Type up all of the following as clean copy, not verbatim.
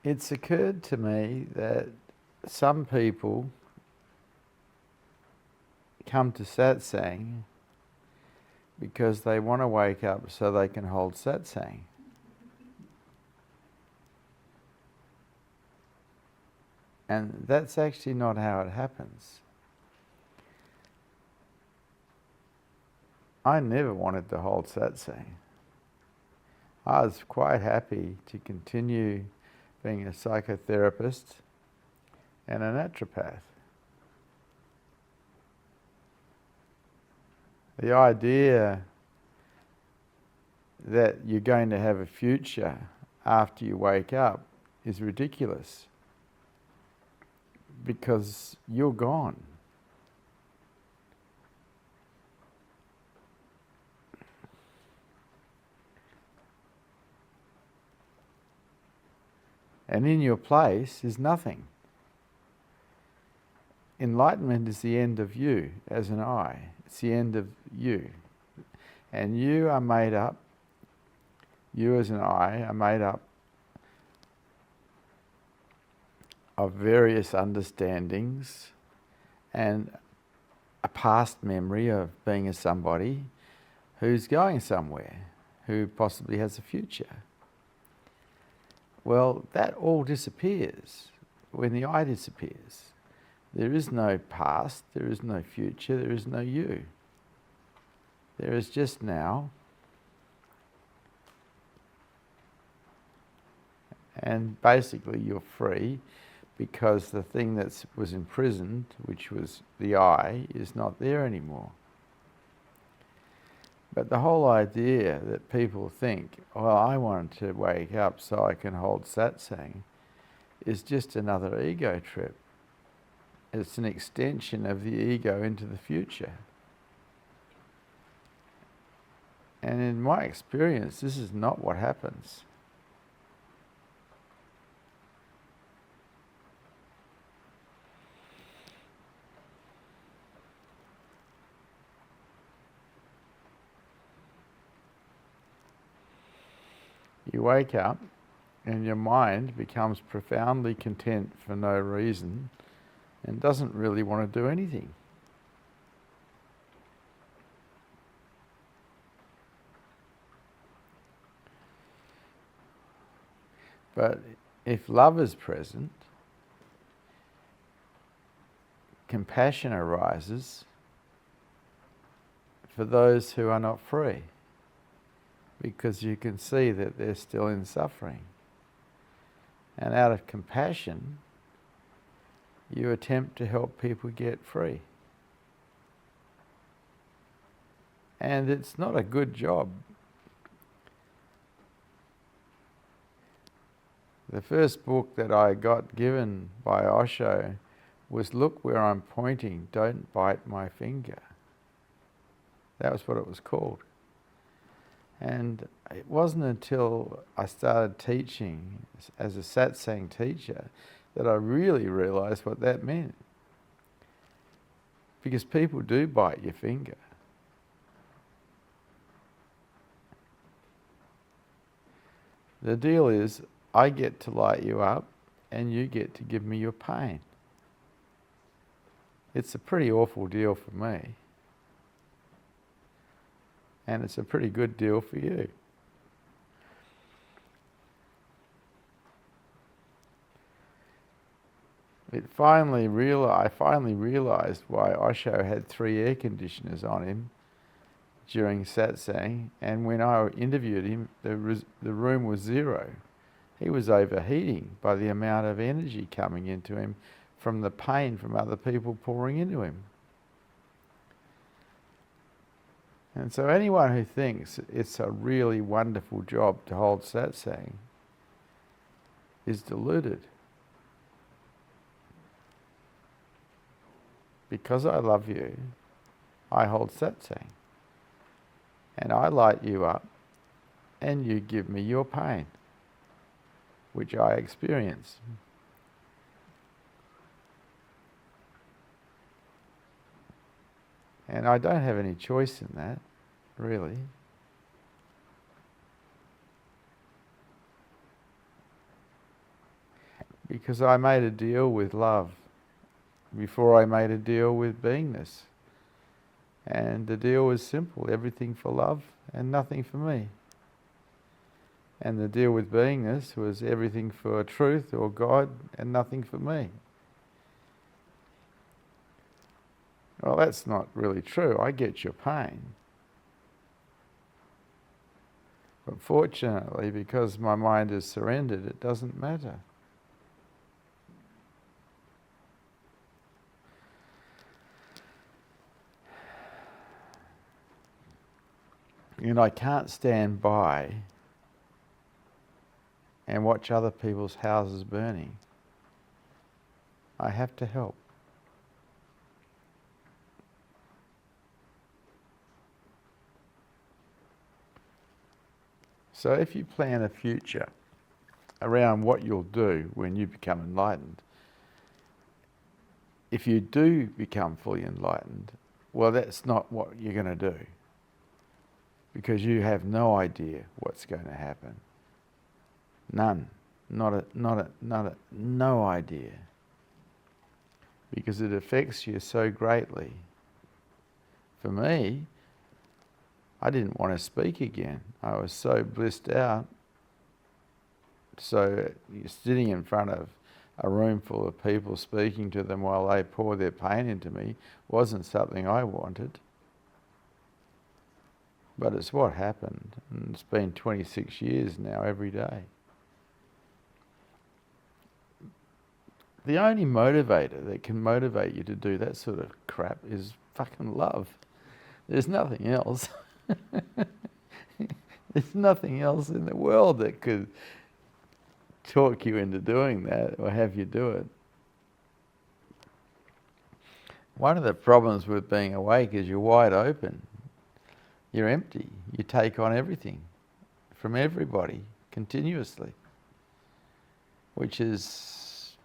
It's occurred to me that some people come to satsang because they want to wake up so they can hold satsang. And that's actually not how it happens. I never wanted to hold satsang. I was quite happy to continue being a psychotherapist and a naturopath. The idea that you're going to have a future after you wake up is ridiculous, because you're gone. And in your place is nothing. Enlightenment is the end of you as an I. It's the end of you. And you are made up, you as an I are made up of various understandings and a past memory of being a somebody who's going somewhere, who possibly has a future. Well, that all disappears when the I disappears. There is no past, there is no future, there is no you. There is just now. And basically you're free, because the thing that was imprisoned, which was the I, is not there anymore. But the whole idea that people think, well, I want to wake up so I can hold satsang, is just another ego trip. It's an extension of the ego into the future. And in my experience, this is not what happens. You wake up and your mind becomes profoundly content for no reason and doesn't really want to do anything. But if love is present, compassion arises for those who are not free, because you can see that they're still in suffering. And out of compassion, you attempt to help people get free. And it's not a good job. The first book that I got given by Osho was "Look Where I'm Pointing, Don't Bite My Finger." That was what it was called. And it wasn't until I started teaching as a satsang teacher that I really realized what that meant. Because people do bite your finger. The deal is, I get to light you up and you get to give me your pain. It's a pretty awful deal for me. And it's a pretty good deal for you. I finally realized why Osho had 3 air conditioners on him during satsang, and when I interviewed him, the room was 0. He was overheating by the amount of energy coming into him from the pain from other people pouring into him. And so anyone who thinks it's a really wonderful job to hold satsang is deluded. Because I love you, I hold satsang. And I light you up, and you give me your pain, which I experience. And I don't have any choice in that, really. Because I made a deal with love before I made a deal with beingness. And the deal was simple, everything for love and nothing for me. And the deal with beingness was everything for truth or God and nothing for me. Well, that's not really true. I get your pain. But fortunately, because my mind is surrendered, it doesn't matter. And I can't stand by and watch other people's houses burning. I have to help. So if you plan a future around what you'll do when you become enlightened, if you do become fully enlightened, well, that's not what you're going to do. Because you have no idea what's going to happen. None. No idea. Because it affects you so greatly. For me, I didn't want to speak again. I was so blissed out. So sitting in front of a room full of people, speaking to them while they pour their pain into me, wasn't something I wanted. But it's what happened. And it's been 26 years now, every day. The only motivator that can motivate you to do that sort of crap is fucking love. There's nothing else. There's nothing else in the world that could talk you into doing that or have you do it. One of the problems with being awake is you're wide open. You're empty. You take on everything from everybody continuously, which is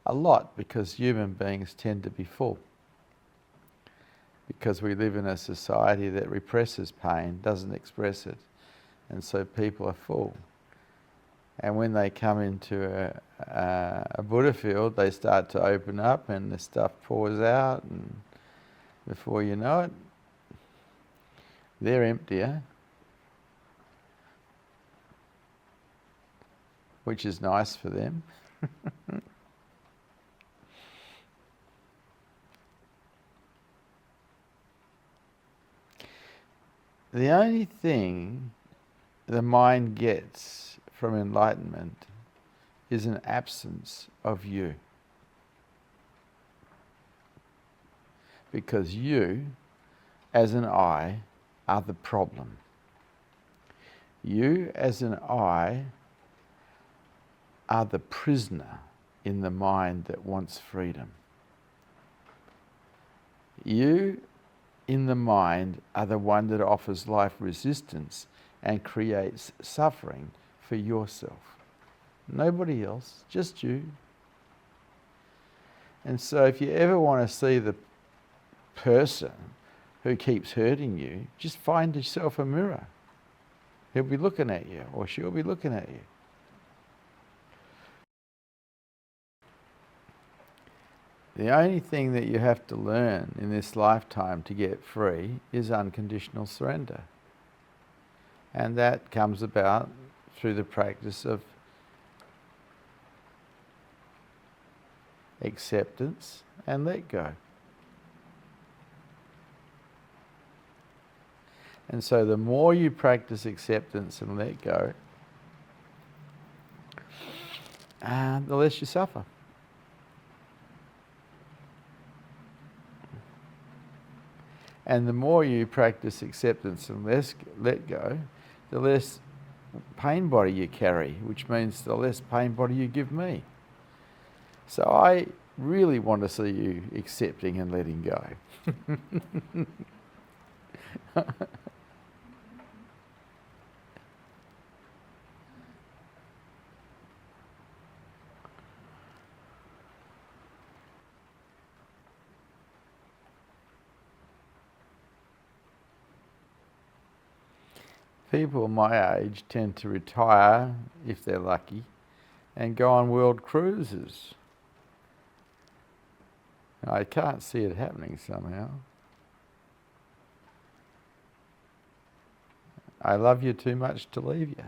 a lot because human beings tend to be full. Because we live in a society that represses pain, doesn't express it, and so people are full. And when they come into a Buddha field, they start to open up and the stuff pours out, and before you know it, they're emptier, which is nice for them. The only thing the mind gets from enlightenment is an absence of you. Because you, as an I, are the problem. You, as an I, are the prisoner in the mind that wants freedom. You, in the mind, are the one that offers life resistance and creates suffering for yourself. Nobody else, just you. And so if you ever want to see the person who keeps hurting you, just find yourself a mirror. He'll be looking at you, or she'll be looking at you. The only thing that you have to learn in this lifetime to get free is unconditional surrender. And that comes about through the practice of acceptance and let go. And so the more you practice acceptance and let go, the less you suffer. And the more you practice acceptance and let go, the less pain body you carry, which means the less pain body you give me. So I really want to see you accepting and letting go. People my age tend to retire, if they're lucky, and go on world cruises. I can't see it happening somehow. I love you too much to leave you.